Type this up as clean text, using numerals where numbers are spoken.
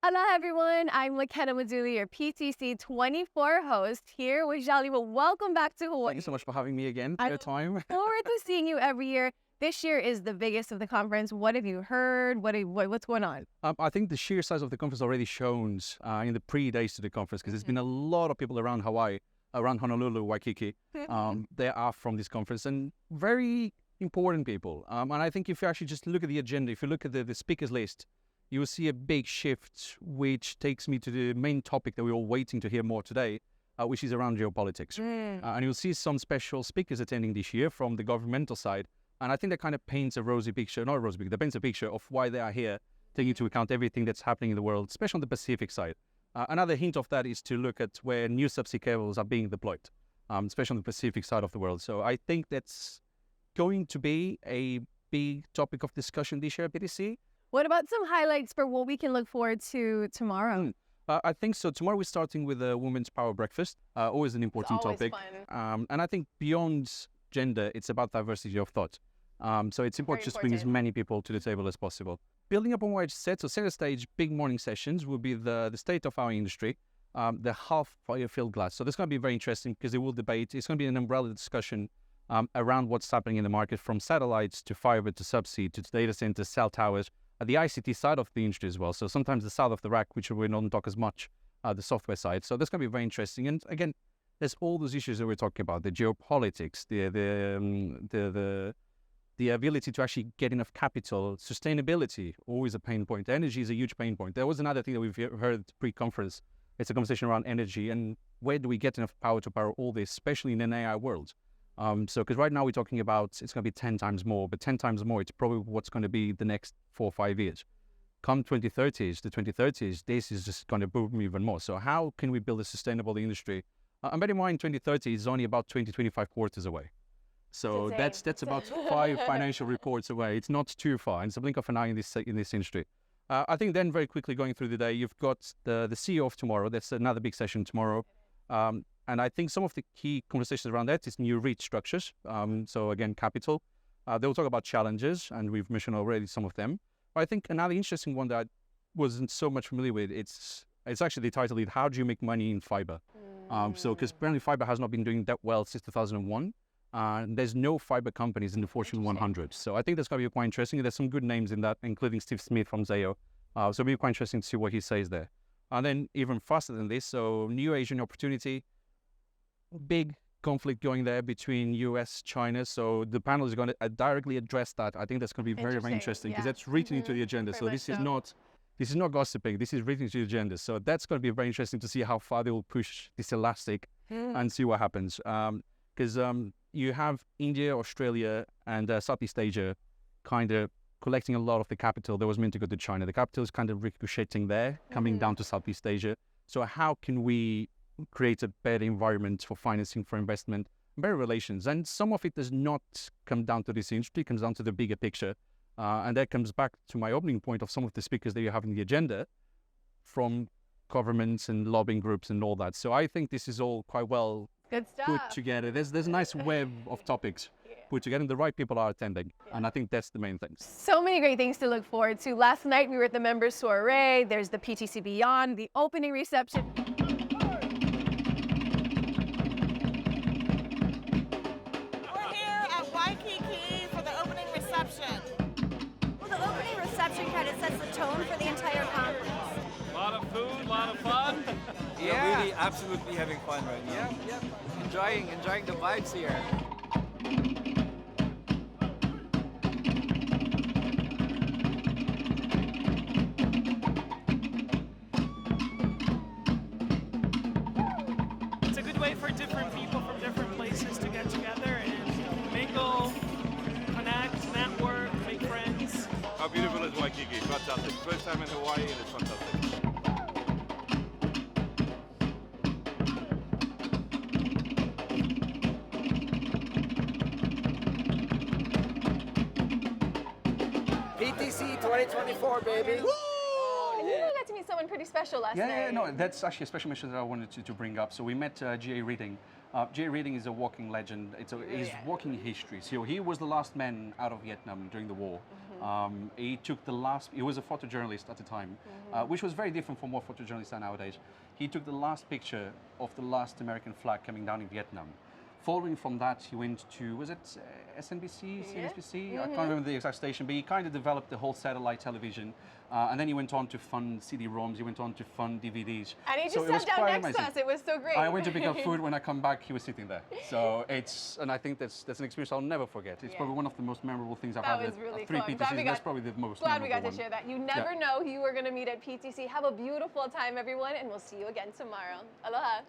Hello everyone, I'm McKenna Maduli, your PTC'24 host here with João Lima. Welcome back to Hawaii. Thank you so much for having me again. I Your time. look forward to seeing you every year. This year is the biggest of the conference. What have you heard? What's going on? I think the sheer size of the conference already shows in the pre-days to the conference, because there's been a lot of people around Hawaii, around Honolulu, Waikiki. They are from this conference, and very important people. And I think if you actually just look at the agenda, if you look at the speakers list, you will see a big shift, which takes me to the main topic that we're all waiting to hear more today, which is around geopolitics. And you'll see some special speakers attending this year from the governmental side. And I think that kind of paints a rosy picture, not a rosy picture, that paints a picture of why they are here, taking into account everything that's happening in the world, especially on the Pacific side. Another hint of that is to look at where new subsea cables are being deployed, especially on the Pacific side of the world. So I think that's going to be a big topic of discussion this year at PTC. What about some highlights for what we can look forward to tomorrow? I think so. Tomorrow we're starting with a Women's Power Breakfast, always an important topic. Fun. And I think beyond gender, it's about diversity of thought. So it's important to bring as many people to the table as possible. Building up on what I said, so center stage, big morning sessions will be the state of our industry, the half-fire filled glass. So that's going to be very interesting because they will debate. It's going to be an umbrella discussion around what's happening in the market, from satellites to fiber to subsea to data centers, cell towers, the ICT side of the industry as well. So sometimes the side of the rack, which we don't talk as much, the software side. So that's going to be very interesting. And again, there's all those issues that we're talking about, the geopolitics, the ability to actually get enough capital, sustainability, always a pain point. Energy is a huge pain point. There was another thing that we've heard pre-conference. It's a conversation around energy and where do we get enough power to power all this, especially in an AI world. So because right now we're talking about it's going to be 10 times more, but 10 times more, it's probably what's going to be the next 4 or 5 years. Come the 2030s, this is just going to boom even more. So how can we build a sustainable industry? And bear in mind, 2030 is only about 20-25 quarters away. So that's about 5 financial reports away. It's not too far. It's a blink of an eye in this industry. I think then very quickly going through the day, you've got the CEO of tomorrow. That's another big session tomorrow. And I think some of the key conversations around that is new REIT structures. So again, capital. They'll talk about challenges, and we've mentioned already some of them. But I think another interesting one that I wasn't so much familiar with, it's actually the title, How Do You Make Money in Fiber? So because apparently fiber has not been doing that well since 2001. There's no fiber companies in the Fortune 100. So I think that's going to be quite interesting. There's some good names in that, including Steve Smith from Zayo. So it'll be quite interesting to see what he says there. And then even faster than this, so new Asian opportunity, big conflict going there between US, China. So the panel is going to directly address that. I think that's going to be very, very interesting because that's written into the agenda. So this is not gossiping. This is written into the agenda. So that's going to be very interesting to see how far they will push this elastic and see what happens. Because you have India, Australia, and Southeast Asia kind of collecting a lot of the capital that was meant to go to China. The capital is kind of ricocheting there, coming down to Southeast Asia. So how can we create a better environment for financing, for investment, better relations? And some of it does not come down to this industry, it comes down to the bigger picture. And that comes back to my opening point of some of the speakers that you have in the agenda from governments and lobbying groups and all that. So I think this is all quite well put together. There's a nice web of topics put together, and the right people are attending. And I think that's the main thing. So many great things to look forward to. Last night we were at the members soiree. There's the PTC Beyond, the opening reception. We're here at Waikiki for the opening reception. Well, the opening reception kind of sets the tone for the entire conference. A lot of food, a lot of fun. Yeah, really absolutely having fun right now. Yep. Enjoying the vibes here. It's a good way for different people from different places to get together and mingle, connect, network, make friends. How beautiful is Waikiki? Fantastic. First time in Hawaii and it's fantastic. PTC 2024, baby. You got to meet someone pretty special last night. Yeah, no, that's actually a special mention that I wanted to bring up. So we met G.A. Reading. G.A. Reading is a walking legend. He's walking history. So he was the last man out of Vietnam during the war. He took the last, he was a photojournalist at the time, which was very different from what photojournalists are nowadays. He took the last picture of the last American flag coming down in Vietnam. Following from that, he went to, was it SNBC, CNBC? I can't remember the exact station, but he kind of developed the whole satellite television. And then he went on to fund CD-ROMs, he went on to fund DVDs. And he So just it was sat down quite next amazing. to us. It was so great. I went to pick up food. When I come back, he was sitting there. So and I think that's an experience I'll never forget. It's probably one of the most memorable things I've That had was really at 3 cool. I'm PTCs. glad we That's got- probably the most Glad we memorable got to one. share that. You never know who you were going to meet at PTC. Have a beautiful time, everyone, and we'll see you again tomorrow. Aloha.